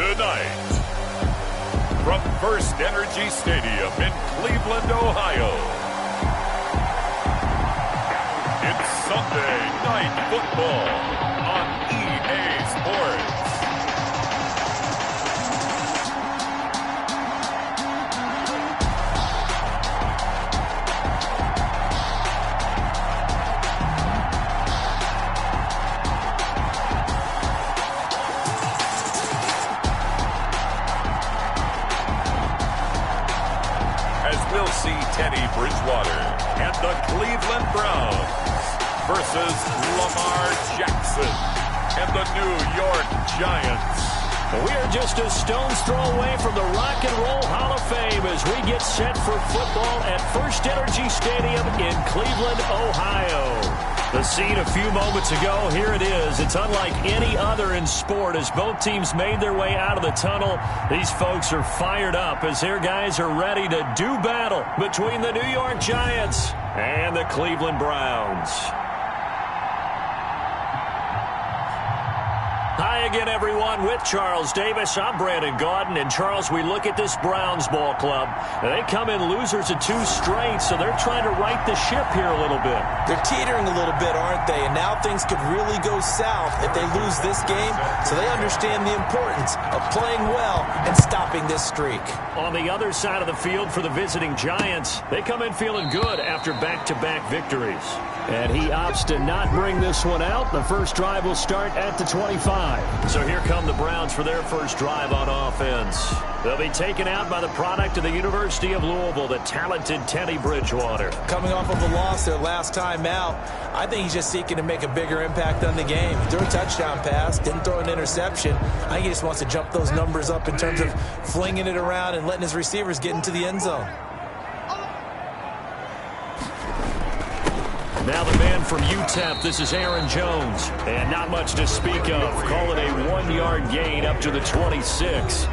Tonight, from First Energy Stadium in Cleveland, Ohio, it's Sunday Night Football on EA Sports. We'll see Teddy Bridgewater and the Cleveland Browns versus Lamar Jackson and the New York Giants. We are just a stone's throw away from the Rock and Roll Hall of Fame as we get set for football at First Energy Stadium in Cleveland, Ohio. The scene a few moments ago, here it is. It's unlike any other in sport as both teams made their way out of the tunnel. These folks are fired up as their guys are ready to do battle between the New York Giants and the Cleveland Browns. Hi again, everyone. With Charles Davis, I'm Brandon Gaudin. And, Charles, we look at this Browns ball club. They come in losers of 2 straight, so they're trying to right the ship here a little bit. They're teetering a little bit, aren't they? And now things could really go south if they lose this game, so they understand the importance of playing well and stopping this streak. On the other side of the field for the visiting Giants, they come in feeling good after back-to-back victories. And he opts to not bring this one out. The first drive will start at the 25. So here come the Browns for their first drive on offense. They'll be taken out by the product of the University of Louisville, the talented Teddy Bridgewater. Coming off of a loss their last time out, I think he's just seeking to make a bigger impact on the game. He threw a touchdown pass, didn't throw an interception. I think he just wants to jump those numbers up in terms of flinging it around and letting his receivers get into the end zone. Now the man from UTEP, this is Aaron Jones. And not much to speak of. Call it a 1-yard gain up to the 26.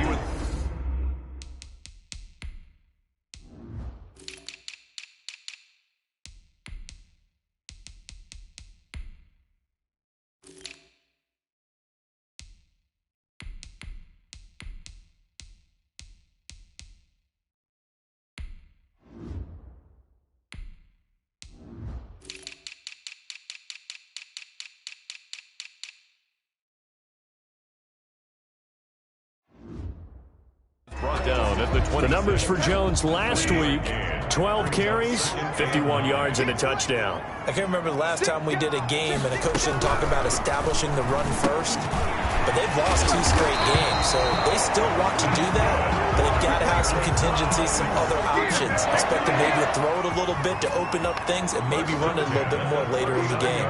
Down at the 26. The numbers for Jones last week, 12 carries, 51 yards and a touchdown. I can't remember the last time we did a game and a coach didn't talk about establishing the run first. But they've lost 2 straight games, so they still want to do that. But they've got to have some contingencies, some other options. Expect them maybe to throw it a little bit to open up things and maybe run it a little bit more later in the game.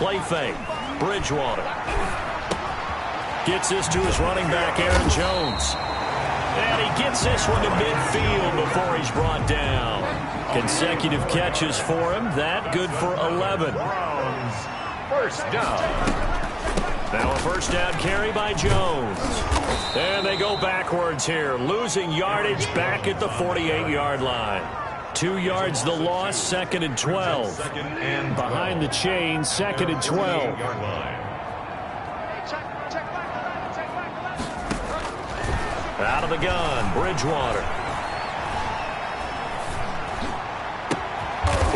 Play fake. Bridgewater gets this to his running back, Aaron Jones. And he gets this one to midfield before he's brought down. Consecutive catches for him. That good for 11. Browns, first down. Now a first down carry by Jones. And they go backwards here, losing yardage back at the 48-yard line. 2 yards the loss, 2nd and 12. Behind the chain, 2nd and 12. Out of the gun, Bridgewater.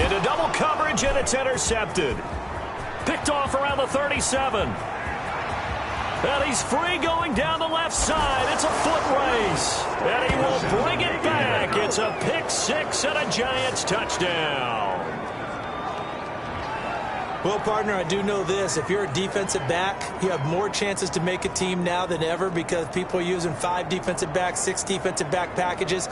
Into double coverage, and it's intercepted. Picked off around the 37. And he's free going down the left side. It's a foot race. And he will bring it back. It's a pick 6 and a Giants touchdown. Well, partner, I do know this. If you're a defensive back, you have more chances to make a team now than ever because people are using 5 defensive backs, 6 defensive back packages.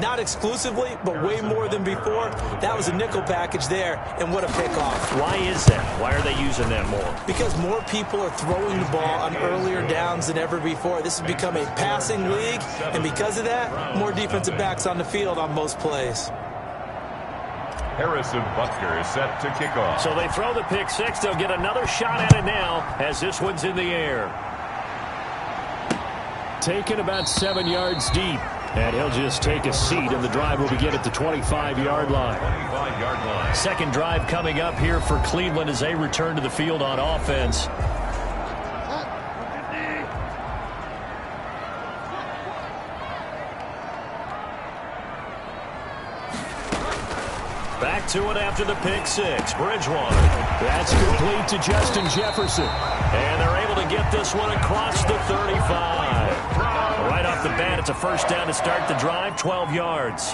Not exclusively, but way more than before. That was a nickel package there, and what a pickoff. Why is that? Why are they using that more? Because more people are throwing the ball on earlier downs than ever before. This has become a passing league, and because of that, more defensive backs on the field on most plays. Harrison Butker is set to kick off. So they throw the pick 6. They'll get another shot at it now as this one's in the air. Taken about 7 yards deep. And he'll just take a seat, and the drive will begin at the 25-yard line. 25-yard line. Second drive coming up here for Cleveland as they return to the field on offense. Back to it after the pick six. Bridgewater. That's complete to Justin Jefferson. And they're able to get this one across the 35. Right off the bat, it's a first down to start the drive, 12 yards.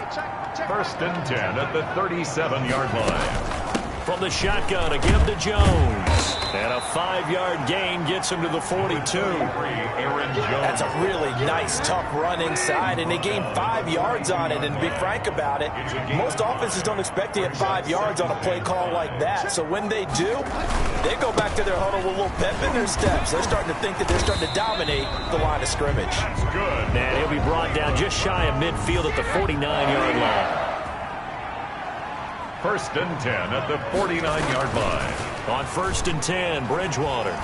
First and 10 at the 37-yard line. From the shotgun, a give to Jones. And a 5-yard gain gets him to the 42. That's a really nice, tough run inside, and they gained 5 yards on it. And to be frank about it, most offenses don't expect to get 5 yards on a play call like that. So when they do, they go back to their huddle with a little pep in their steps. They're starting to think that they're starting to dominate the line of scrimmage. Good. And he'll be brought down just shy of midfield at the 49-yard line. First and 10 at the 49-yard line. On first and 10, Bridgewater.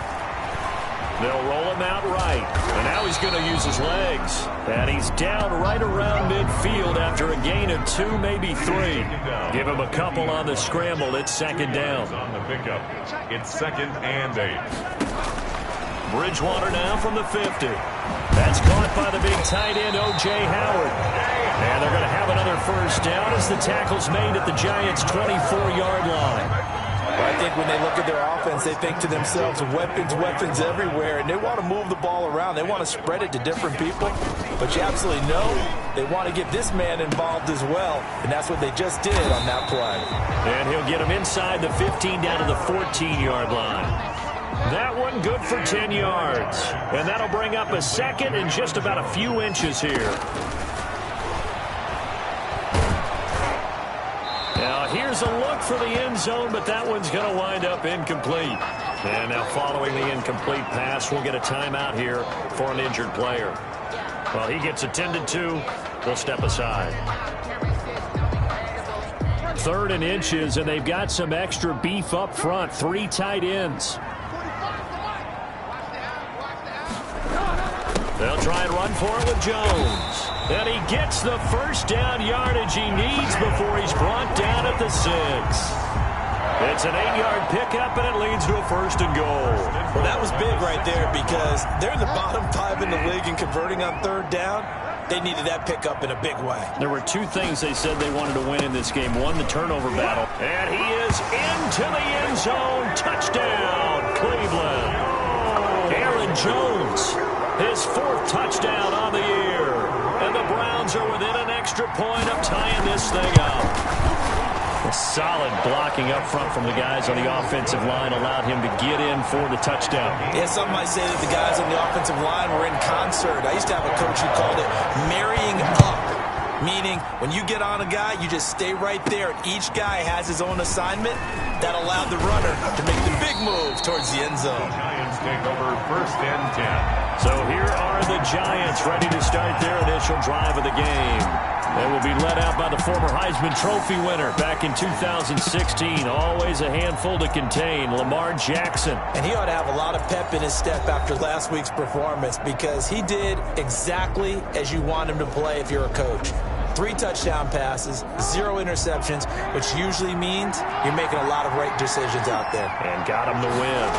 They'll roll him out right. And now he's going to use his legs. And he's down right around midfield after a gain of 2, maybe 3. Give him a couple on the scramble. It's second down. On the pickup, it's second and 8. Bridgewater now from the 50. That's caught by the big tight end, O.J. Howard. And they're going to have another first down as the tackle's made at the Giants' 24-yard line. Well, I think when they look at their offense, they think to themselves, weapons everywhere, and they want to move the ball around. They want to spread it to different people. But you absolutely know they want to get this man involved as well, and that's what they just did on that play. And he'll get him inside the 15 down to the 14-yard line. That one good for 10 yards. And that'll bring up a second and just about a few inches here. Now here's a look for the end zone, but that one's going to wind up incomplete. And now following the incomplete pass, we'll get a timeout here for an injured player. Well, he gets attended to. They'll step aside. 3rd and inches, and they've got some extra beef up front. 3 tight ends. They'll try and run for it with Jones. And he gets the first down yardage he needs before he's brought down at the 6. It's an 8-yard pickup, and it leads to a first and goal. Well, that was big right there because they're in the bottom 5 in the league in converting on 3rd down. They needed that pickup in a big way. There were 2 things they said they wanted to win in this game. One, the turnover battle. And he is into the end zone. Touchdown, Cleveland. Aaron Jones, his 4th touchdown on the year. And the Browns are within an extra point of tying this thing up. A solid blocking up front from the guys on the offensive line allowed him to get in for the touchdown. Yeah, some might say that the guys on the offensive line were in concert. I used to have a coach who called it marrying up, meaning when you get on a guy, you just stay right there. Each guy has his own assignment. That allowed the runner to make the big move towards the end zone. Giants take over first and 10. So here are the Giants ready to start their initial drive of the game. They will be led out by the former Heisman Trophy winner back in 2016. Always a handful to contain, Lamar Jackson. And he ought to have a lot of pep in his step after last week's performance because he did exactly as you want him to play if you're a coach. 3 touchdown passes, 0 interceptions, which usually means you're making a lot of right decisions out there. And got him to win.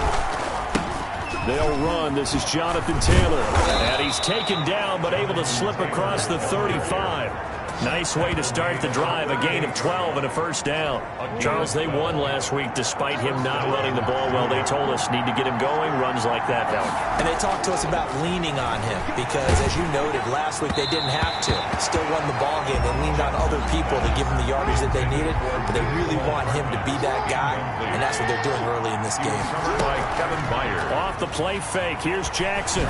They'll run. This is Jonathan Taylor. And he's taken down but able to slip across the 35. Nice way to start the drive. A gain of 12 and a first down. Charles, they won last week despite him not running the ball well. They told us need to get him going. Runs like that help. And they talked to us about leaning on him because, as you noted, last week they didn't have to. Still won the ball game. They leaned on other people to give them the yardage that they needed, but they really want him to be that guy, and that's what they're doing early in this game. By Kevin Byard. Off the play fake. Here's Jackson.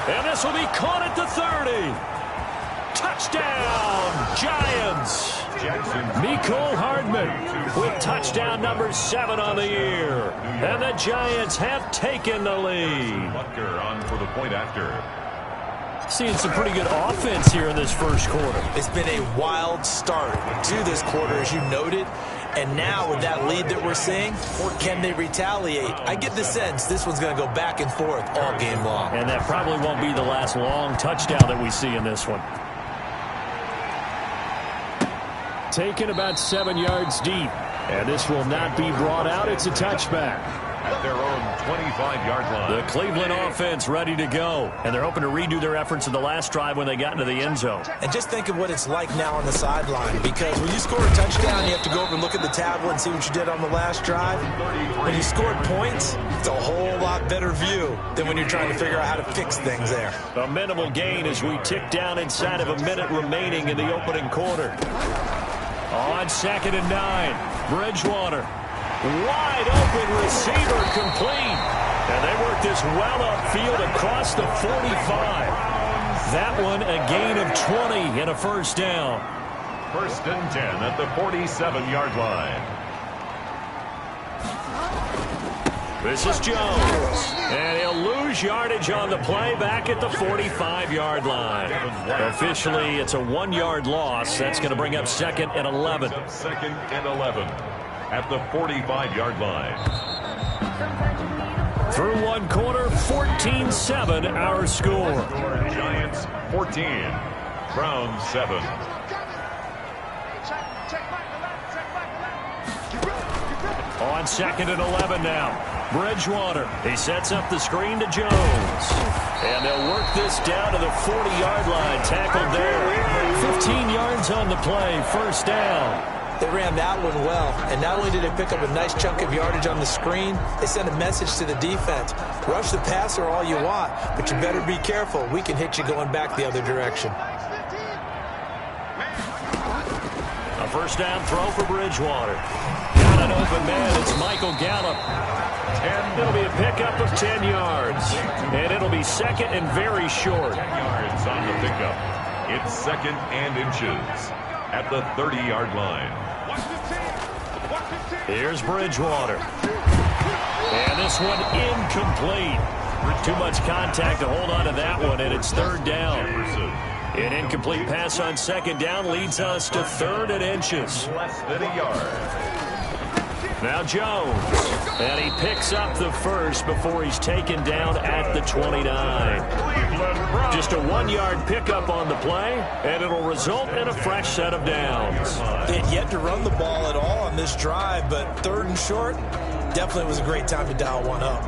And this will be caught at the 30. Touchdown, Giants. Mecole Hardman with touchdown number 7 on the year. And the Giants have taken the lead. Butker on for the point after. Seeing some pretty good offense here in this first quarter. It's been a wild start to this quarter, as you noted. And now with that lead that we're seeing, can they retaliate? I get the sense this one's going to go back and forth all game long. And that probably won't be the last long touchdown that we see in this one. Taken about 7 yards deep. And this will not be brought out. It's a touchback. at their own 25-yard line. The Cleveland offense ready to go, and they're hoping to redo their efforts in the last drive when they got into the end zone. And just think of what it's like now on the sideline, because when you score a touchdown, you have to go over and look at the tablet and see what you did on the last drive. When you scored points, it's a whole lot better view than when you're trying to figure out how to fix things there. A minimal gain as we tick down inside of a minute remaining in the opening quarter. On 2nd and 9, Bridgewater. Wide open receiver complete. And they work this well upfield across the 45. That one a gain of 20 and a first down. 1st and 10 at the 47-yard line. This is Jones. And he'll lose yardage on the play back at the 45-yard line. Officially, it's a 1-yard loss. That's going to bring up 2nd and 11. 2nd and 11 at the 45-yard line. Through one quarter, 14-7 our score. Giants 14, Browns 7. On 2nd and 11 now. Bridgewater. He sets up the screen to Jones. And they'll work this down to the 40-yard line. Tackled there. 15 yards on the play. First down. They ran that one well, and not only did they pick up a nice chunk of yardage on the screen, they sent a message to the defense. Rush the passer all you want, but you better be careful. We can hit you going back the other direction. A first down throw for Bridgewater. Got an open man. It's Michael Gallup. 10. It'll be a pickup of 10 yards. And it'll be 2nd and very short. 10 yards on the pickup. It's 2nd and inches at the 30-yard line. Here's Bridgewater. And this one incomplete. Too much contact to hold on to that one, and it's 3rd down. An incomplete pass on 2nd down leads us to 3rd and inches. Less than a yard. Now Jones. And he picks up the first before he's taken down at the 29. Just a 1-yard pickup on the play, and it'll result in a fresh set of downs. Yet to run the ball at all on this drive, but 3rd and short, definitely was a great time to dial one up.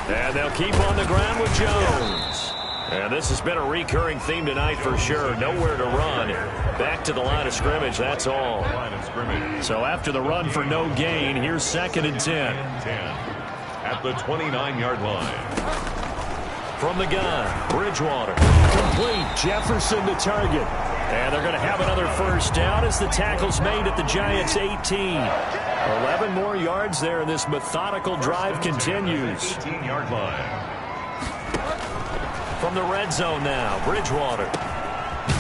And they'll keep on the ground with Jones. And this has been a recurring theme tonight for sure. Nowhere to run. Back to the line of scrimmage, that's all. So after the run for no gain, here's 2nd and 10. At the 29-yard line. From the gun, Bridgewater. Complete, Jefferson to target. And they're going to have another first down as the tackle's made at the Giants' 18. 11 more yards there, and this methodical drive continues. 18-yard line. From the red zone now, Bridgewater.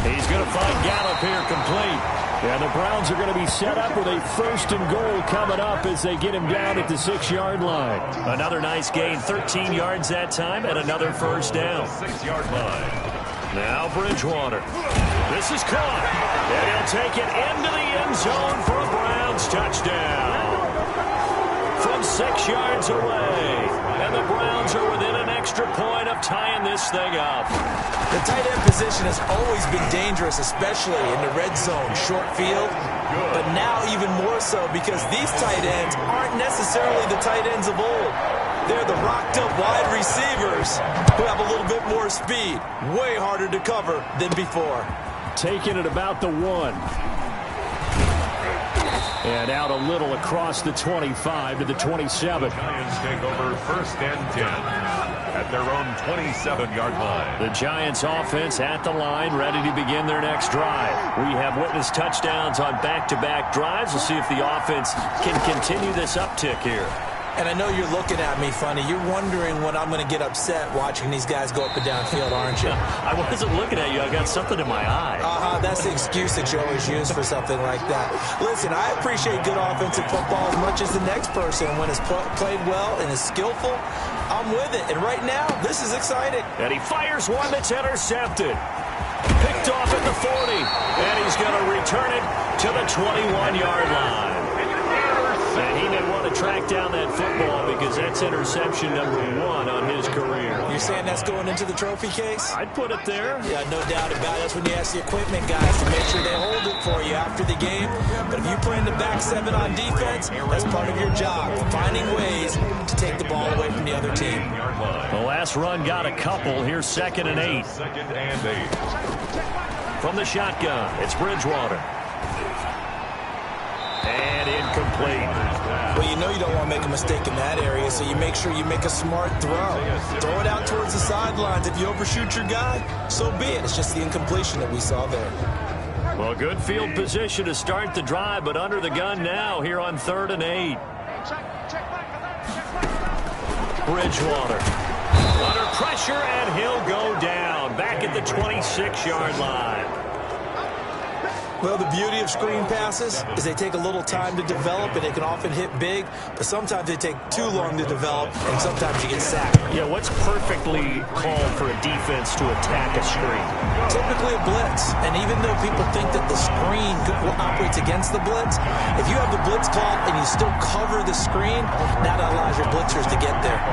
He's going to find Gallup here complete. And the Browns are going to be set up with a 1st and goal coming up as they get him down at the 6-yard line. Another nice gain, 13 yards that time, and another first down. 6-yard line. Now Bridgewater. This is caught. And he'll take it into the end zone for a Browns touchdown. From 6 yards away. And the Browns are within an extra point of tying this thing up. The tight end position has always been dangerous, especially in the red zone, short field. But now even more so because these tight ends aren't necessarily the tight ends of old. They're the rocked-up wide receivers who have a little bit more speed. Way harder to cover than before. Taking it about the 1. And out a little across the 25 to the 27. Giants take over 1st and 10 at their own 27-yard line. The Giants offense at the line, ready to begin their next drive. We have witnessed touchdowns on back-to-back drives. We'll see if the offense can continue this uptick here. And I know you're looking at me funny. You're wondering when I'm going to get upset watching these guys go up and down field, aren't you? I wasn't looking at you. I got something in my eye. That's the excuse that you always use for something like that. Listen, I appreciate good offensive football as much as the next person. When it's played well and is skillful, I'm with it. And right now, this is exciting. And he fires one that's intercepted. Picked off at the 40. And he's going to return it to the 21-yard line. And he think I'd want to track down that football because that's interception number 1 on his career. You're saying that's going into the trophy case? I'd put it there. Yeah, no doubt about it. That's when you ask the equipment guys to make sure they hold it for you after the game. But if you play in the back 7 on defense, that's part of your job, finding ways to take the ball away from the other team. The last run got a couple. Here's 2nd and 8. 2nd and 8. From the shotgun, it's Bridgewater. And incomplete. Well, you know you don't want to make a mistake in that area, so you make sure you make a smart throw. Throw it out towards the sidelines. If you overshoot your guy, so be it. It's just the incompletion that we saw there. Well, good field position to start the drive, but under the gun now here on 3rd and 8. Bridgewater. Under pressure, and he'll go down. Back at the 26-yard line. Well, the beauty of screen passes is they take a little time to develop, and they can often hit big, but sometimes they take too long to develop, and sometimes you get sacked. Yeah, what's perfectly called for a defense to attack a screen? Typically a blitz, and even though people think that the screen operates against the blitz, if you have the blitz called and you still cover the screen, that allows your blitzers to get there.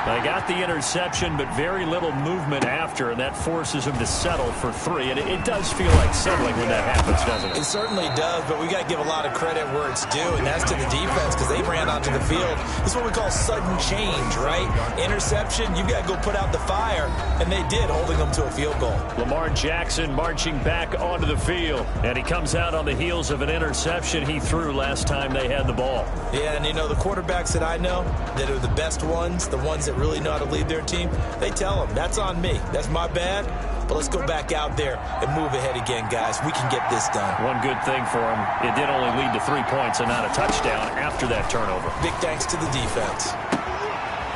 They got the interception, but very little movement after, and that forces him to settle for 3. And it does feel like settling when that happens, doesn't it? It certainly does, but we got to give a lot of credit where it's due, and that's to the defense because they ran onto the field. This is what we call sudden change, right? Interception, you got to go put out the fire, and they did, holding them to a field goal. Lamar Jackson marching back onto the field, and he comes out on the heels of an interception he threw last time they had the ball. Yeah, and you know, the quarterbacks that I know that are the best ones, the ones that really know how to lead their team, they tell them, that's on me. That's my bad. But let's go back out there and move ahead again, guys. We can get this done. One good thing for him, it did only lead to 3 points and not a touchdown after that turnover. Big thanks to the defense.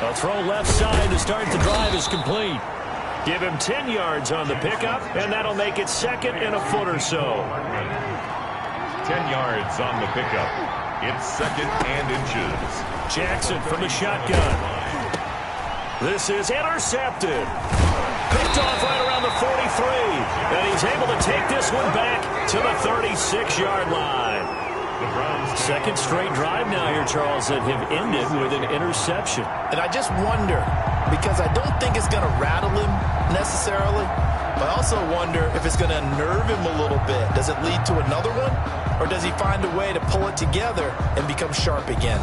A throw left side to start the drive is complete. Give him 10 yards on the pickup, and that'll make it 2nd and a foot or so. 10 yards on the pickup. It's 2nd and inches. Jackson from the shotgun. This is intercepted. Picked off right around the 43. And he's able to take this one back to the 36-yard line. Second straight drive now here, Charles, that have ended with an interception. And I just wonder, because I don't think it's going to rattle him necessarily, but I also wonder if it's going to unnerve him a little bit. Does it lead to another one? Or does he find a way to pull it together and become sharp again?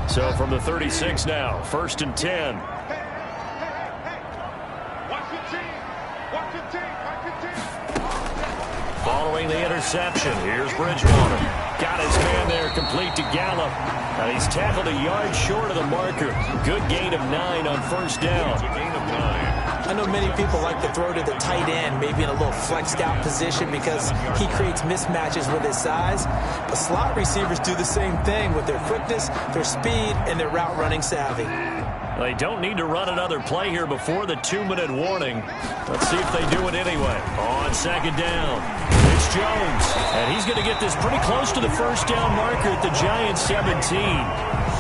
So from the 36 now, 1st and 10. Following the interception, here's Bridgewater. Got his man there, complete to Gallup. And he's tackled a yard short of the marker. Good gain of 9 on 1st down. I know many people like to throw to the tight end, maybe in a little flexed out position because he creates mismatches with his size. But slot receivers do the same thing with their quickness, their speed, and their route running savvy. They don't need to run another play here before the 2-minute warning. Let's see if they do it anyway. On 2nd down, it's Jones. And he's going to get this pretty close to the 1st down marker at the Giants 17.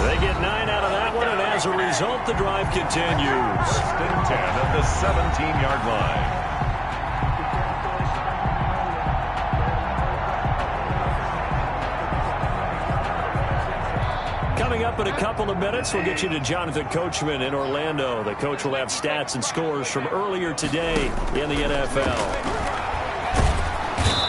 They get 9 out of that one, and as a result, the drive continues. 1st and 10 at the 17-yard line. Coming up in a couple of minutes, we'll get you to Jonathan Coachman in Orlando. The coach will have stats and scores from earlier today in the NFL.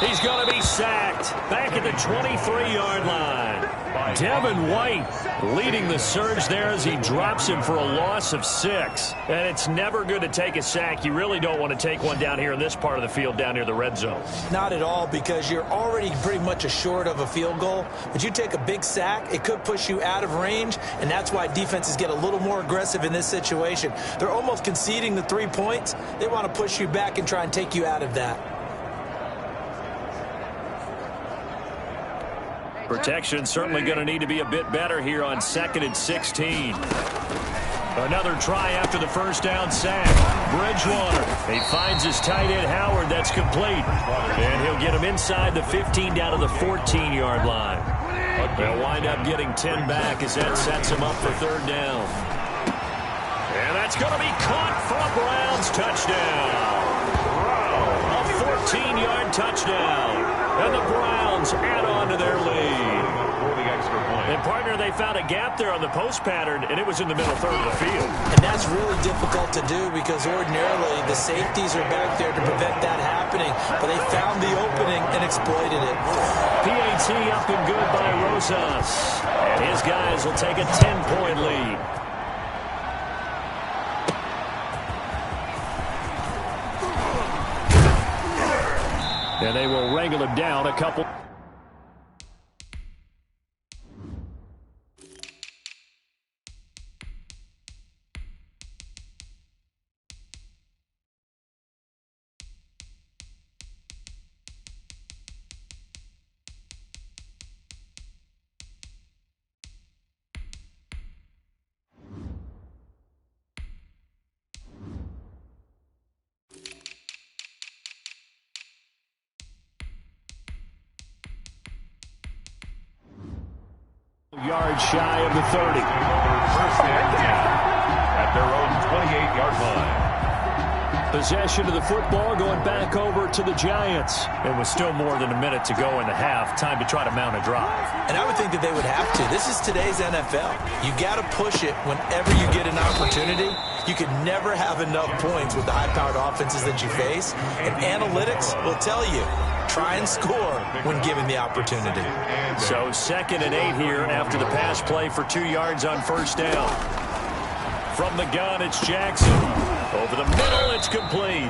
He's going to be sacked back at the 23-yard line. Devin White leading the surge there as he drops him for a loss of 6. And it's never good to take a sack. You really don't want to take one down here in this part of the field down near the red zone. Not at all, because you're already pretty much assured of a field goal. But you take a big sack, it could push you out of range, and that's why defenses get a little more aggressive in this situation. They're almost conceding the 3 points. They want to push you back and try and take you out of that. Protection certainly going to need to be a bit better here on 2nd and 16. Another try after the 1st down sack. Bridgewater. He finds his tight end Howard. That's complete. And he'll get him inside the 15 down to the 14-yard line. A They'll wind up getting 10 back as that sets them up for third down. And that's going to be caught for a Browns touchdown. A 14-yard touchdown. And the Browns add on to their lead. And, partner, they found a gap there on the post pattern, and it was in the middle third of the field. And that's really difficult to do because ordinarily the safeties are back there to prevent that happening. But they found the opening and exploited it. PAT up and good by Rosas. And his guys will take a 10-point lead. And they will wrangle him down a couple. Yards shy of the 30. First and 10 at their own 28-yard line. Possession of the football going back over to the Giants. It was still more than a minute to go in the half. Time to try to mount a drive. And I would think that they would have to. This is today's NFL. You got to push it whenever you get an opportunity. You can never have enough points with the high-powered offenses that you face. And analytics will tell you, try and score when given the opportunity. So 2nd and 8 here after the pass play for 2 yards on first down. From the gun, it's Jackson. Over the middle, it's complete.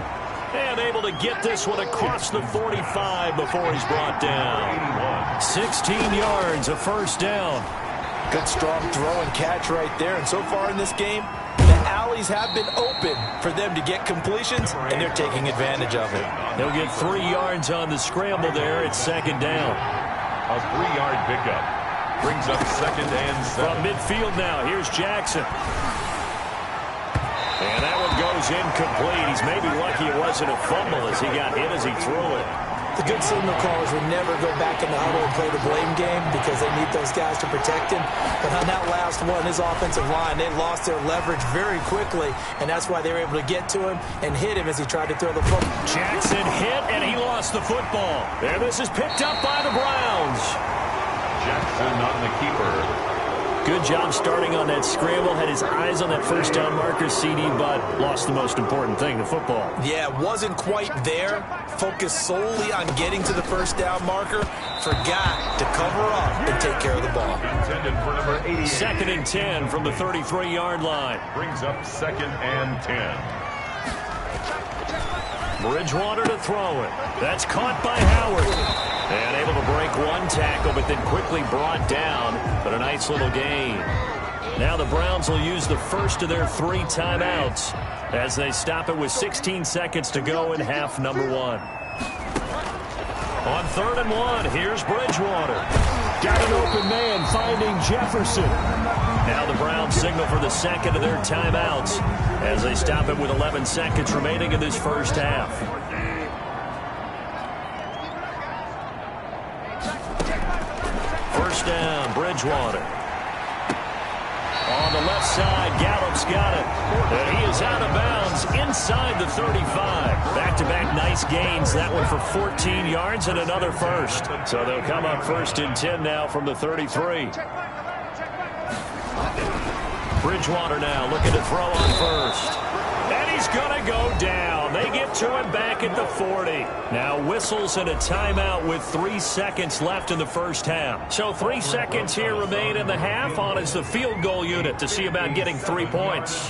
And able to get this one across the 45 before he's brought down. 16 yards, a first down. Good strong throw and catch right there. And so far in this game, the alleys have been open for them to get completions, and they're taking advantage of it. They'll get 3 yards on the scramble there. It's 2nd down. A 3-yard pickup brings up 2nd and 7. From midfield now, here's Jackson. And that one goes incomplete. He's maybe lucky it wasn't a fumble as he got hit as he threw it. The good signal callers would never go back in the huddle and play the blame game because they need those guys to protect him. But on that last one, his offensive line, they lost their leverage very quickly, and that's why they were able to get to him and hit him as he tried to throw the football. Jackson hit, and he lost the football. And this is picked up by the Browns. Jackson on the keeper. Good job starting on that scramble. Had his eyes on that first down marker, CD, but lost the most important thing, the football. Yeah, wasn't quite there. Focused solely on getting to the first down marker. Forgot to cover up and take care of the ball. Intended for number 88. 2nd and 10 from the 33-yard line. Brings up 2nd and 10. Bridgewater to throw it. That's caught by Howard. And able to break one tackle, but then quickly brought down. But a nice little gain. Now the Browns will use the first of their 3 timeouts as they stop it with 16 seconds to go in half number 1. On 3rd and 1, here's Bridgewater. Got an open man finding Jefferson. Now the Browns signal for the 2nd of their timeouts as they stop it with 11 seconds remaining in this first half. First down, Bridgewater. On the left side, Gallup's got it. And he is out of bounds inside the 35. Back-to-back nice gains. That one for 14 yards and another first. So they'll come up 1st and 10 now from the 33. Bridgewater now looking to throw on first. And he's going to go down. They get to him back at the 40. Now whistles and a timeout with 3 seconds left in the first half. So 3 seconds here remain in the half on as the field goal unit to see about getting 3 points.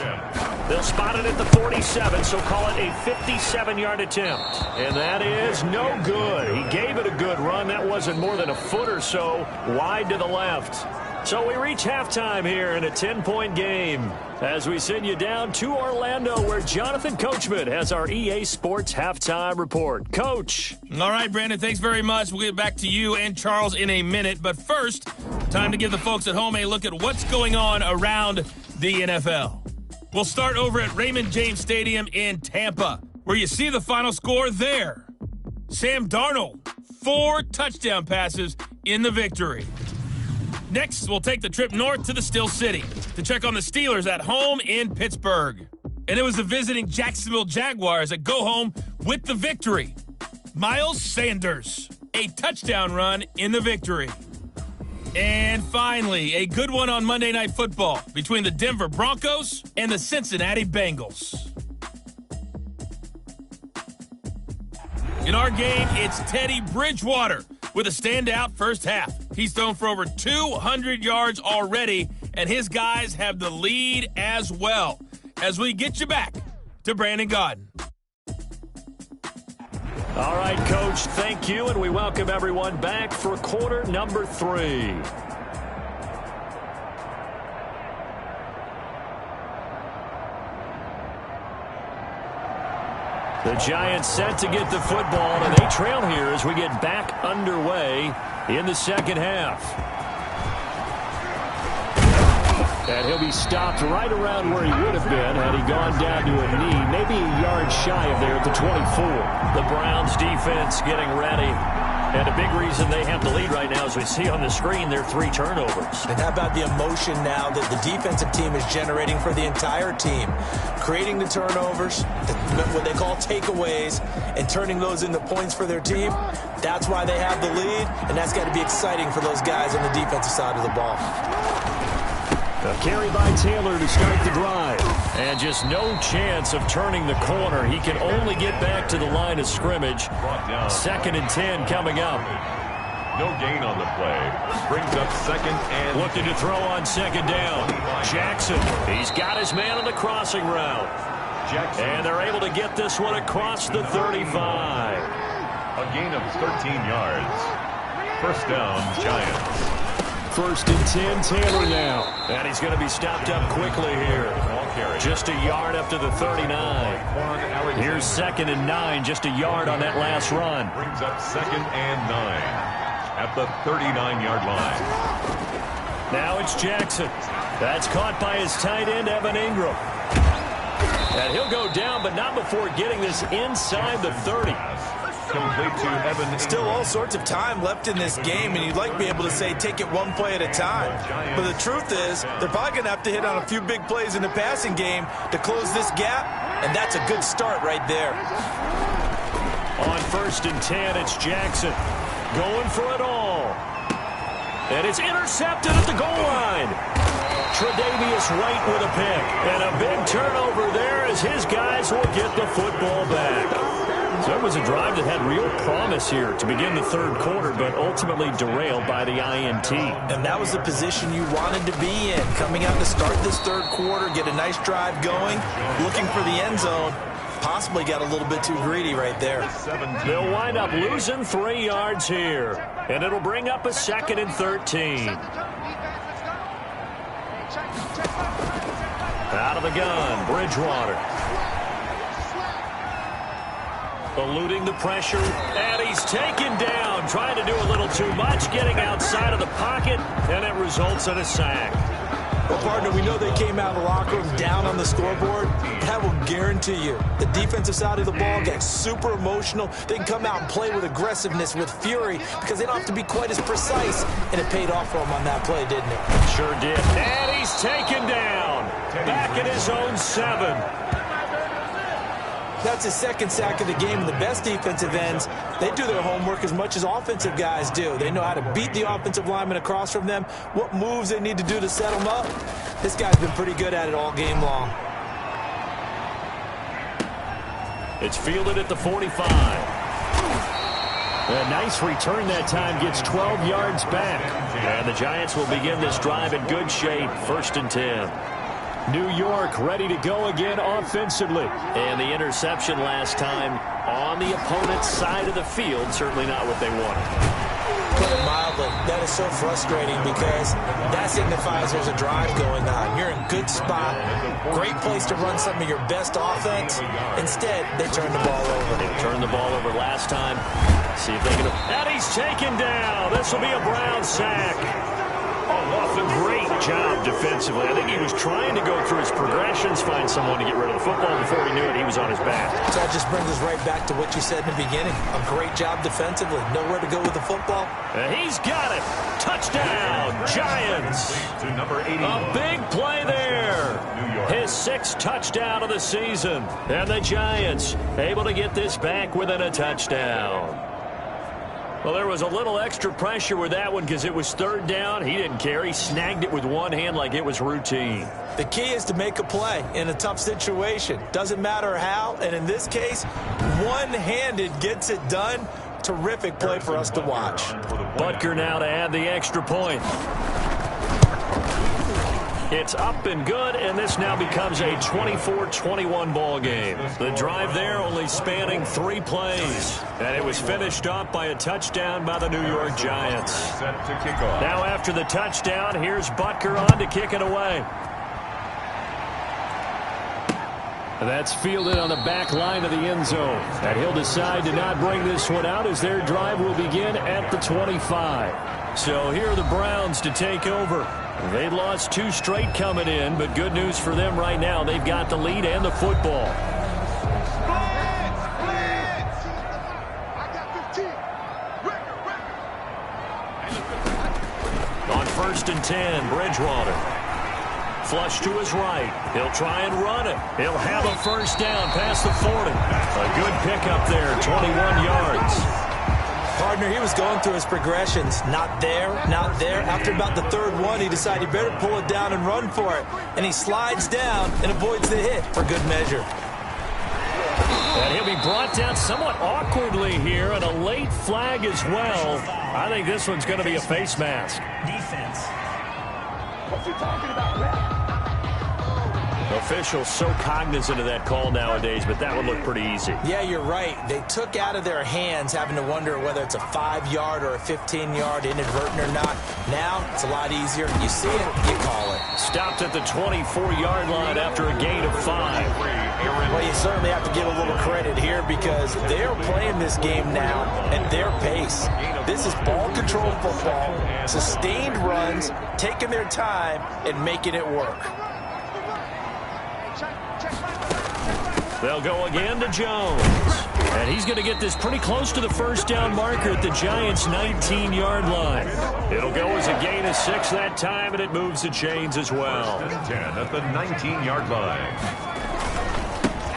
They'll spot it at the 47, so call it a 57-yard attempt. And that is no good. He gave it a good run. That wasn't more than a foot or so wide to the left. So we reach halftime here in a 10-point game as we send you down to Orlando where Jonathan Coachman has our EA Sports halftime report. Coach. All right, Brandon, thanks very much. We'll get back to you and Charles in a minute. But first, time to give the folks at home a look at what's going on around the NFL. We'll start over at Raymond James Stadium in Tampa, where you see the final score there. Sam Darnold, 4 touchdown passes in the victory. Next, we'll take the trip north to the Steel City to check on the Steelers at home in Pittsburgh. And it was the visiting Jacksonville Jaguars that go home with the victory. Miles Sanders, a touchdown run in the victory. And finally, a good one on Monday Night Football between the Denver Broncos and the Cincinnati Bengals. In our game, it's Teddy Bridgewater with a standout first half. He's thrown for over 200 yards already, and his guys have the lead as well. As we get you back to Brandon Gaudin. All right, Coach, thank you, and we welcome everyone back for quarter number 3. The Giants set to get the football, and they trail here as we get back underway in the second half. And he'll be stopped right around where he would have been had he gone down to a knee, maybe a yard shy of there at the 24. The Browns defense getting ready. And a big reason they have the lead right now, as we see on the screen, their 3 turnovers. And how about the emotion now that the defensive team is generating for the entire team? Creating the turnovers, what they call takeaways, and turning those into points for their team. That's why they have the lead, and that's got to be exciting for those guys on the defensive side of the ball. A carry by Taylor to start the drive. And just no chance of turning the corner. He can only get back to the line of scrimmage. 2nd and 10 coming up. No gain on the play. Brings up 2nd and... Looking to throw on 2nd down. Jackson, he's got his man on the crossing route. Jackson. And they're able to get this one across the 35. A gain of 13 yards. First down, Giants. 1st and 10, Taylor now. And he's going to be stopped up quickly here. Just a yard up to the 39. Here's 2nd and 9, just a yard on that last run. Brings up 2nd and 9 at the 39-yard line. Now it's Jackson. That's caught by his tight end, Evan Ingram. And he'll go down, but not before getting this inside the 30. Complete to Evan. Still all sorts of time left in this game, and you'd like to be able to say take it one play at a time. But the truth is, they're probably going to have to hit on a few big plays in the passing game to close this gap, and that's a good start right there. On 1st and 10, it's Jackson going for it all. And it's intercepted at the goal line. Tre'Davious White with a pick. And a big turnover there as his guys will get the football back. So it was a drive that had real promise here to begin the 3rd quarter, but ultimately derailed by the INT. And that was the position you wanted to be in. Coming out to start this 3rd quarter, get a nice drive going, looking for the end zone. Possibly got a little bit too greedy right there. They'll wind up losing 3 yards here, and it'll bring up a 2nd and 13. Out of the gun, Bridgewater. Eluding the pressure, and he's taken down, trying to do a little too much, getting outside of the pocket, and it results in a sack. Well, partner, we know they came out of the locker room down on the scoreboard, but I will guarantee you the defensive side of the ball gets super emotional. They can come out and play with aggressiveness, with fury, because they don't have to be quite as precise, and it paid off for them on that play, didn't it? Sure did. And he's taken down, back at his own 7. That's his 2nd sack of the game, and the best defensive ends, they do their homework as much as offensive guys do. They know how to beat the offensive lineman across from them, what moves they need to do to set them up. This guy's been pretty good at it all game long. It's fielded at the 45. A nice return that time, gets 12 yards back. And the Giants will begin this drive in good shape, 1st and 10. New York ready to go again offensively. And the interception last time on the opponent's side of the field, certainly not what they wanted. Put it mildly, that is so frustrating because that signifies there's a drive going on. You're in good spot, great place to run some of your best offense. Instead, they turn the ball over. They turned the ball over last time. See if they can... And he's taken down. This will be a Brown sack. Oh, off a great Great job defensively. I think he was trying to go through his progressions, find someone to get rid of the football. Before he knew it, he was on his back. So that just brings us right back to what you said in the beginning. A great job defensively. Nowhere to go with the football. And he's got it. Touchdown, Giants. To number 80. A big play there. His 6th touchdown of the season. And the Giants able to get this back within a touchdown. Well, there was a little extra pressure with that one because it was 3rd down. He didn't care. He snagged it with one hand like it was routine. The key is to make a play in a tough situation. Doesn't matter how. And in this case, one-handed gets it done. Terrific play for us to watch. Butker now to add the extra point. It's up and good, and this now becomes a 24-21 ball game. The drive there only spanning 3 plays, and it was finished off by a touchdown by the New York Giants. Set to kick off. Now after the touchdown, here's Butker on to kick it away. That's fielded on the back line of the end zone. And he'll decide to not bring this one out as their drive will begin at the 25. So here are the Browns to take over. They lost 2 straight coming in, but good news for them right now. They've got the lead and the football. On 1st and 10, Bridgewater. Flush to his right. He'll try and run it. He'll have a 1st down past the 40. A good pickup there, 21 yards. Partner, he was going through his progressions. Not there, not there. After about the 3rd one, he decided he better pull it down and run for it. And he slides down and avoids the hit for good measure. And he'll be brought down somewhat awkwardly here, and a late flag as well. I think this one's going to be a face mask. Defense. What you talking about, man? Officials so cognizant of that call nowadays, but that would look pretty easy. Yeah, you're right. They took out of their hands having to wonder whether it's a 5-yard or a 15-yard inadvertent or not. Now, it's a lot easier. You see it, you call it. Stopped at the 24-yard line after a gain of 5. Well, you certainly have to give a little credit here because they're playing this game now at their pace. This is ball control football, sustained runs, taking their time, and making it work. They'll go again to Jones. And he's going to get this pretty close to the 1st down marker at the Giants' 19-yard line. It'll go as a gain of 6 that time, and it moves the chains as well. 10 at the 19-yard line.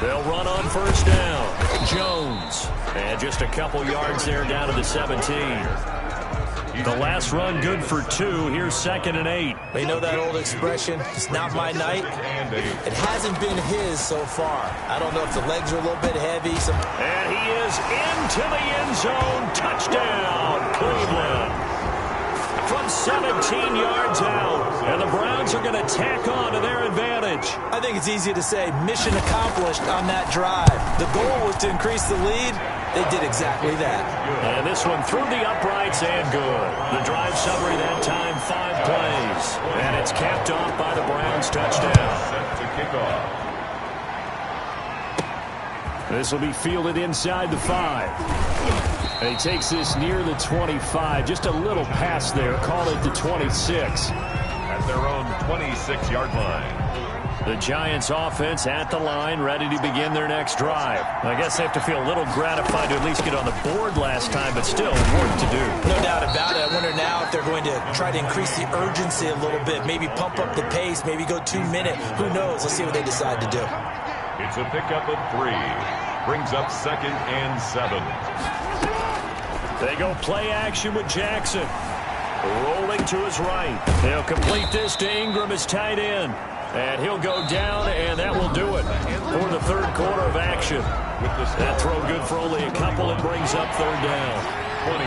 They'll run on 1st down. Jones. And just a couple yards there down to the 17. The last run good for 2. Here's 2nd and 8. You know that old expression, it's not my night? It hasn't been his so far. I don't know if the legs are a little bit heavy. And he is into the end zone. Touchdown, Cleveland. From 17 yards out. And the Browns are going to tack on to their advantage. I think it's easy to say mission accomplished on that drive. The goal was to increase the lead. They did exactly that. And this one through the uprights and good. The drive summary that time, 5 plays. And it's capped off by the Browns touchdown. Set to kick off. This will be fielded inside the 5. And he takes this near the 25. Just a little pass there. Call it the 26. At their own 26-yard line. The Giants offense at the line, ready to begin their next drive. I guess they have to feel a little gratified to at least get on the board last time, but still work to do. No doubt about it. I wonder now if they're going to try to increase the urgency a little bit, maybe pump up the pace, maybe go 2-minute. Who knows? Let's see what they decide to do. It's a pickup of 3. Brings up 2nd and 7. They go play action with Jackson. Rolling to his right. He'll complete this to Ingram as tight end. And he'll go down, and that will do it for the 3rd quarter of action. That throw good for only a couple. It brings up 3rd down. 21.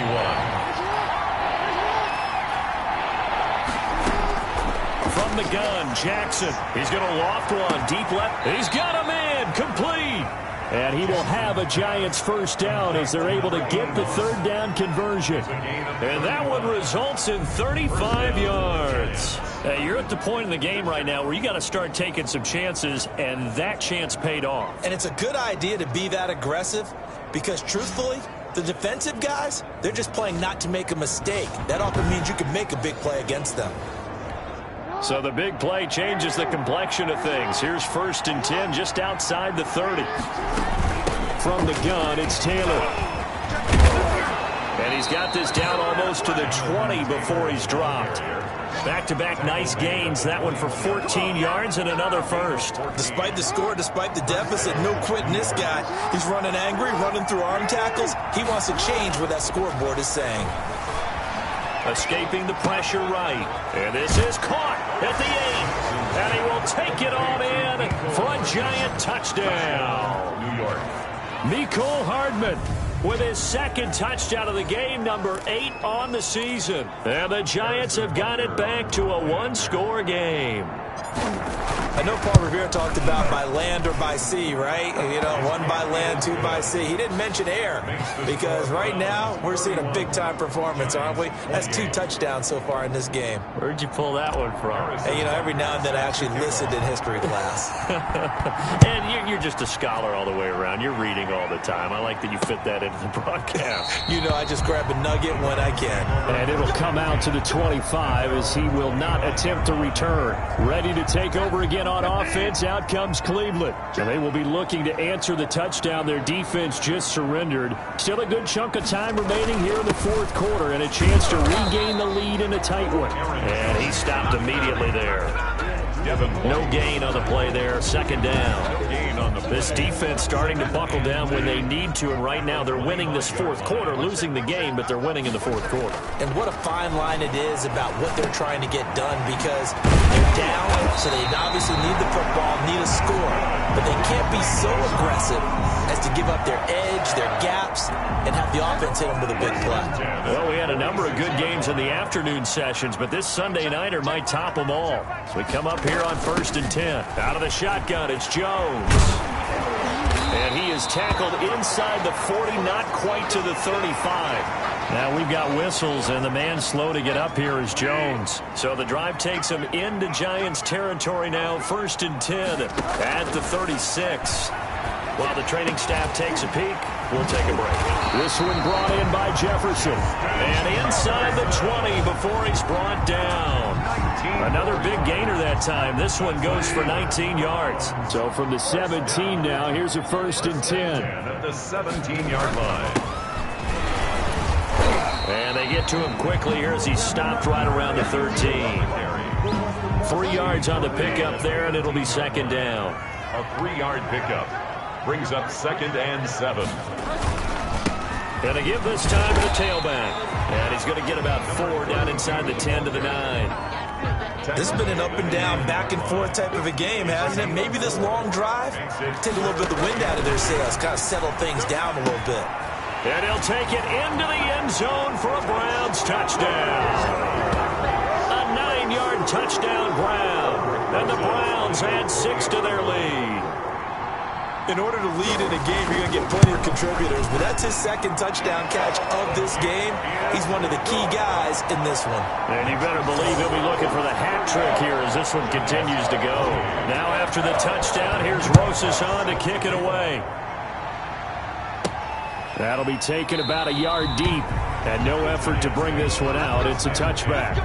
From the gun, Jackson. He's going to loft one. Deep left. He's got a man. Complete. And he will have a Giants 1st down as they're able to get the 3rd down conversion. And that one results in 35 yards. You're at the point in the game right now where you got to start taking some chances, and that chance paid off. And it's a good idea to be that aggressive because, truthfully, the defensive guys, they're just playing not to make a mistake. That often means you can make a big play against them. So the big play changes the complexion of things. Here's 1st and 10 just outside the 30. From the gun, it's Taylor. And he's got this down almost to the 20 before he's dropped. Back-to-back nice gains. That one for 14 yards and another first. Despite the score, despite the deficit, no quitting this guy. He's running angry, running through arm tackles. He wants to change what that scoreboard is saying. Escaping the pressure right. And this is caught at the 8. And he will take it on in for a giant touchdown. New York. Mecole Hardman with his 2nd touchdown of the game, number 8 on the season. And the Giants have got it back to a 1-score game. I know Paul Revere talked about by land or by sea, right? You know, 1 by land, 2 by sea. He didn't mention air because right now we're seeing a big-time performance, aren't we? That's 2 touchdowns so far in this game. Where'd you pull that one from? Hey, you know, every now and then I actually listened in history class. And you're just a scholar all the way around. You're reading all the time. I like that you fit that into the broadcast. You know, I just grab a nugget when I can. And it'll come out to the 25 as he will not attempt to return. Ready to take over again on offense. Out comes Cleveland. And they will be looking to answer the touchdown their defense just surrendered. Still a good chunk of time remaining here in the 4th quarter and a chance to regain the lead in a tight one. And he stopped immediately there. No gain on the play there. 2nd down. This defense starting to buckle down when they need to, and right now they're winning this 4th quarter, losing the game, but they're winning in the 4th quarter. And what a fine line it is about what they're trying to get done because they're down, so they obviously need the football, need a score, but they can't be so aggressive as to give up their edge, their gaps, and have the offense hit them with a big play. Well, we had a number of good games in the afternoon sessions, but this Sunday nighter might top them all. So we come up here on 1st and 10. Out of the shotgun, it's Jones. And he is tackled inside the 40, not quite to the 35. Now we've got whistles, and the man slow to get up here is Jones. So the drive takes him into Giants territory now, 1st and 10 at the 36. While the training staff takes a peek, we'll take a break. This one brought in by Jefferson. And inside the 20 before he's brought down. Another big gainer that time. This one goes for 19 yards. So from the 17 now, here's a 1st and 10. At the 17-yard line. And they get to him quickly here as he's stopped right around the 13. 3 yards on the pickup there, and it'll be 2nd down. A 3-yard pickup brings up 2nd and 7. And they give this time to the tailback. And he's going to get about 4 down inside the 10 to the 9. This has been an up and down, back and forth type of a game, hasn't it? Maybe this long drive, take a little bit of the wind out of their sails, kind of settle things down a little bit. And he'll take it into the end zone for a Browns touchdown. A 9-yard touchdown, Brown. And the Browns add 6 to their lead. In order to lead in a game, you're going to get plenty of contributors, but that's his 2nd touchdown catch of this game. He's one of the key guys in this one. And you better believe he'll be looking for the hat trick here as this one continues to go. Now after the touchdown, here's Rosas on to kick it away. That'll be taken about a yard deep, and no effort to bring this one out. It's a touchback.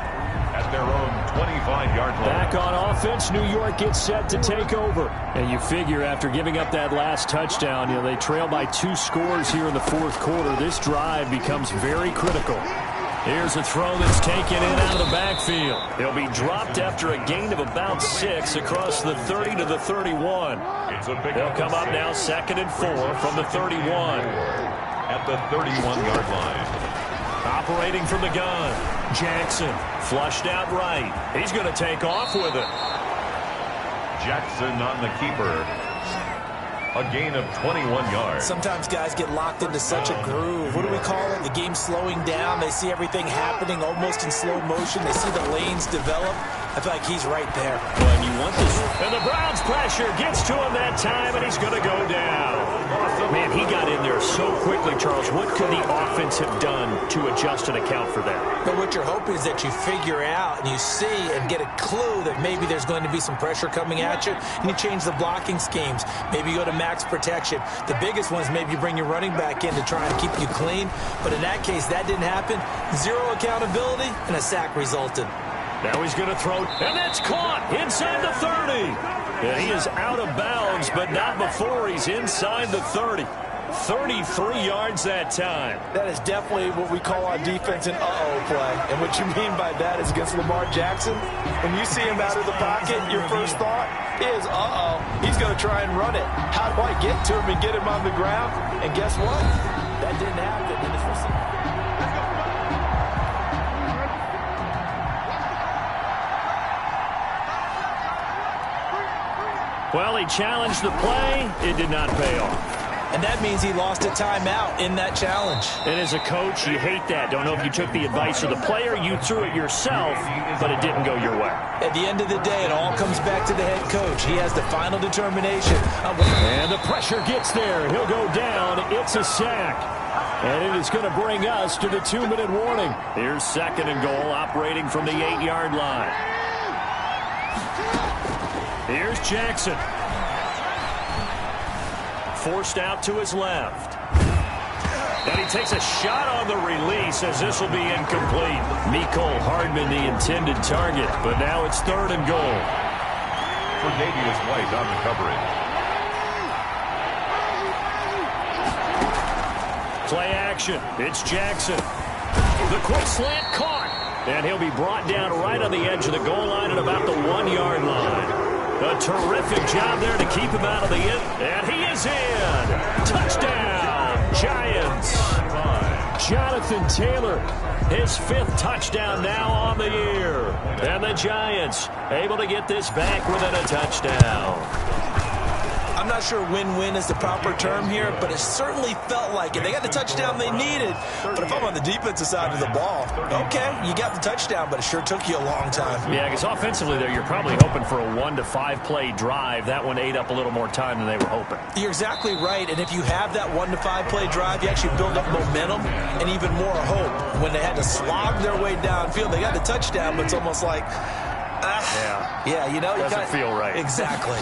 At their own 25-yard line. Back on offense, New York gets set to take over. And you figure after giving up that last touchdown, they trail by 2 scores here in the 4th quarter. This drive becomes very critical. Here's a throw that's taken in out of the backfield. He'll be dropped after a gain of about 6 across the 30 to the 31. They'll come up now 2nd and 4 from the 31. At the 31-yard line. Operating from the gun, Jackson flushed out right. He's going to take off with it. Jackson on the keeper. A gain of 21 yards. Sometimes guys get locked into such a groove. What do we call it? The game's slowing down. They see everything happening almost in slow motion. They see the lanes develop. I feel like he's right there. Well, and you want this. And the Browns pressure gets to him that time, and he's going to go down. Man, he got in there so quickly, Charles. What could the offense have done to adjust and account for that? But what you're hoping is that you figure out and you see and get a clue that maybe there's going to be some pressure coming at you, and you change the blocking schemes. Maybe you go to max protection. The biggest one is maybe you bring your running back in to try and keep you clean. But in that case, that didn't happen. 0 accountability, and a sack resulted. Now he's going to throw, and that's caught inside the 30. And he is out of bounds, but not before he's inside the 30. 33 yards that time. That is definitely what we call on defense an uh-oh play. And what you mean by that is against Lamar Jackson, when you see him out of the pocket, your first thought is, uh-oh, he's going to try and run it. How do I get to him and get him on the ground? And guess what? That didn't happen. And it's well, he challenged the play. It did not pay off. And that means he lost a timeout in that challenge. And as a coach, you hate that. Don't know if you took the advice of the player, you threw it yourself, but it didn't go your way. At the end of the day, it all comes back to the head coach. He has the final determination. And the pressure gets there. He'll go down. It's a sack. And it is going to bring us to the 2-minute warning. Here's 2nd and goal, operating from the 8-yard line. Here's Jackson. Forced out to his left. And he takes a shot on the release as this will be incomplete. Mecole Hardman, the intended target, but now it's 3rd and goal. Tre'Davious White on the coverage. Play action. It's Jackson. The quick slant caught. And he'll be brought down right on the edge of the goal line at about the 1-yard line. A terrific job there to keep him out of the end. And he is in. Touchdown, Giants. Jonathan Taylor, his 5th touchdown now on the year. And the Giants able to get this back within a touchdown. I'm not sure win-win is the proper term here, but it certainly felt like it. They got the touchdown they needed, but if I'm on the defensive side of the ball, okay, you got the touchdown, but it sure took you a long time. Yeah, because offensively there, you're probably hoping for a 1 to 5 play drive. That one ate up a little more time than they were hoping. You're exactly right, and if you have that 1 to 5 play drive, you actually build up momentum and even more hope. When they had to slog their way downfield, they got the touchdown, but it's almost like, yeah, you know, doesn't feel right. Exactly.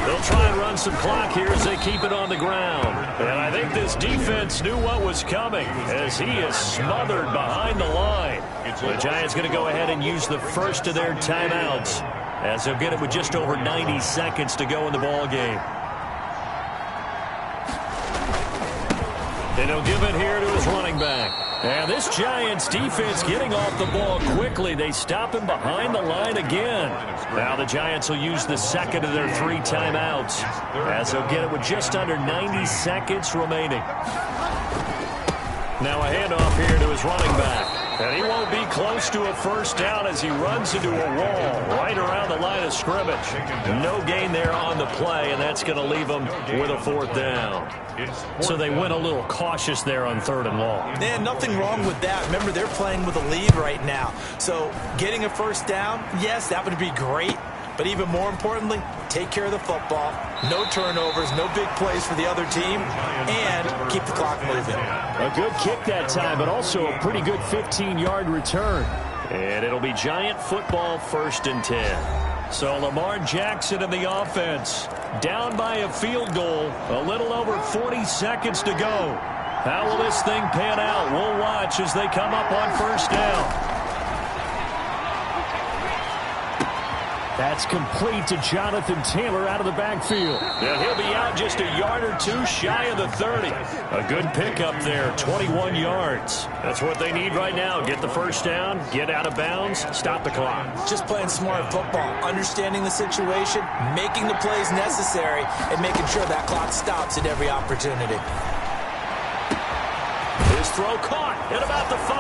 They'll try and run some clock here as they keep it on the ground. And I think this defense knew what was coming as he is smothered behind the line. The Giants going to go ahead and use the first of their timeouts as they'll get it with just over 90 seconds to go in the ball game. And he'll give it here to his running back. And this Giants defense getting off the ball quickly. They stop him behind the line again. Now the Giants will use the 2nd of their 3 timeouts as they'll get it with just under 90 seconds remaining. Now a handoff here to his running back. And he won't be close to a first down as he runs into a wall right around the line of scrimmage. No gain there on the play, and that's going to leave them with a 4th down. So they went a little cautious there on 3rd and long. Yeah, nothing wrong with that. Remember, they're playing with a lead right now. So getting a first down, yes, that would be great. But even more importantly, take care of the football. No turnovers, no big plays for the other team, and keep the clock moving. A good kick that time, but also a pretty good 15-yard return. And it'll be Giant football 1st and 10. So Lamar Jackson in the offense, down by a field goal, a little over 40 seconds to go. How will this thing pan out? We'll watch as they come up on 1st down. That's complete to Jonathan Taylor out of the backfield. And he'll be out just a yard or 2 shy of the 30. A good pickup there, 21 yards. That's what they need right now. Get the first down, get out of bounds, stop the clock. Just playing smart football, understanding the situation, making the plays necessary, and making sure that clock stops at every opportunity. His throw caught at about the 5.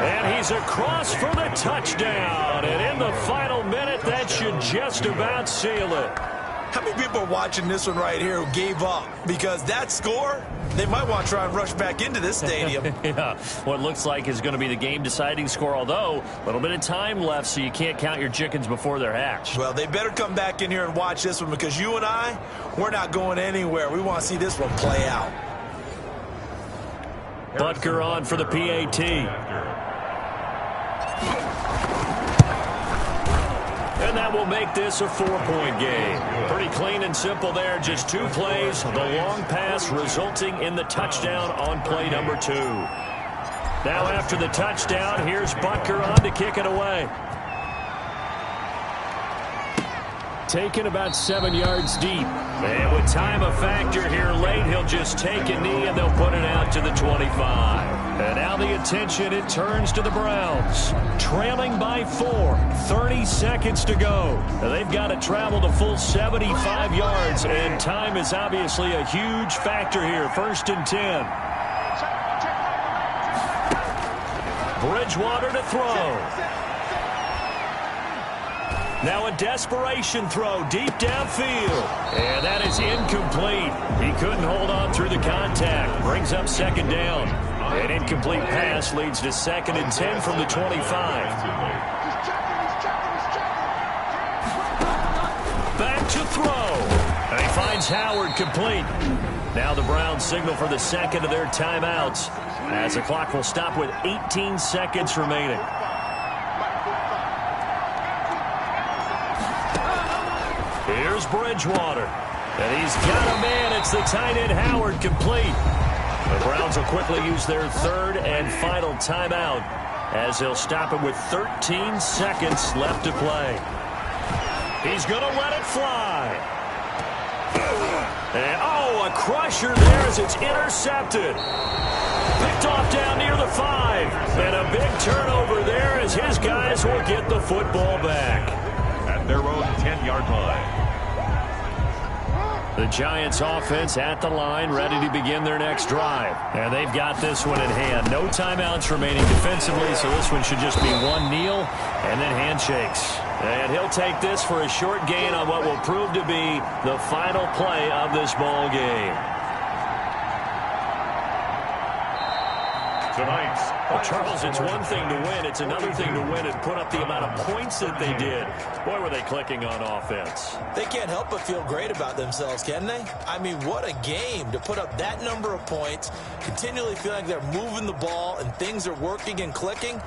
And he's across for the touchdown. And in the final minute, that should just about seal it. How many people are watching this one right here who gave up? Because that score, they might want to try and rush back into this stadium. Yeah, what looks like is going to be the game-deciding score, although a little bit of time left, so you can't count your chickens before they're hatched. Well, they better come back in here and watch this one because you and I, we're not going anywhere. We want to see this one play out. Butker on for the PAT. And that will make this a 4-point game. Pretty clean and simple there. Just 2 plays. The long pass resulting in the touchdown on play number 2. Now after the touchdown, here's Butker on to kick it away. Taken about 7 yards deep. And with time a factor here late, he'll just take a knee and they'll put it out to the 25. And now the attention, it turns to the Browns. Trailing by 4, 30 seconds to go. Now they've got to travel the full 75 yards, and time is obviously a huge factor here. 1st and 10. Bridgewater to throw. Now a desperation throw deep downfield. And that is incomplete. He couldn't hold on through the contact. Brings up 2nd down. An incomplete pass leads to 2nd and 10 from the 25. Back to throw. And he finds Howard complete. Now the Browns signal for the 2nd of their timeouts, as the clock will stop with 18 seconds remaining. Here's Bridgewater. And he's got a man. It's the tight end Howard complete. The Browns will quickly use their 3rd and final timeout, as they'll stop it with 13 seconds left to play. He's going to let it fly. And, oh, a crusher there as it's intercepted. Picked off down near the 5. And a big turnover there as his guys will get the football back. At their own 10-yard line. The Giants offense at the line, ready to begin their next drive. And they've got this one in hand. No timeouts remaining defensively, so this one should just be one kneel and then handshakes. And he'll take this for a short gain on what will prove to be the final play of this ball game. Tonight's Well, Charles, it's one thing to win. It's another thing to win and put up the amount of points that they did. Boy, were they clicking on offense. They can't help but feel great about themselves, can they? I mean, what a game to put up that number of points, continually feel like they're moving the ball and things are working and clicking.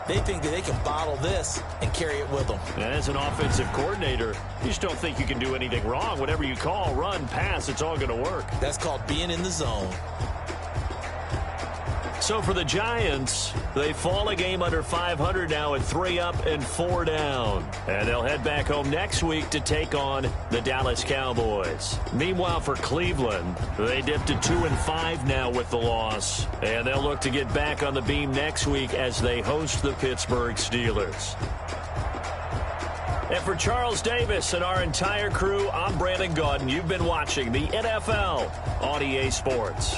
They think that they can bottle this and carry it with them. And as an offensive coordinator, you just don't think you can do anything wrong. Whatever you call, run, pass, it's all going to work. That's called being in the zone. So for the Giants, they fall a game under 500 now at 3 up and 4 down. And they'll head back home next week to take on the Dallas Cowboys. Meanwhile, for Cleveland, they dipped to 2-5 now with the loss. And they'll look to get back on the beam next week as they host the Pittsburgh Steelers. And for Charles Davis and our entire crew, I'm Brandon Gaudin. You've been watching the NFL on EA Sports.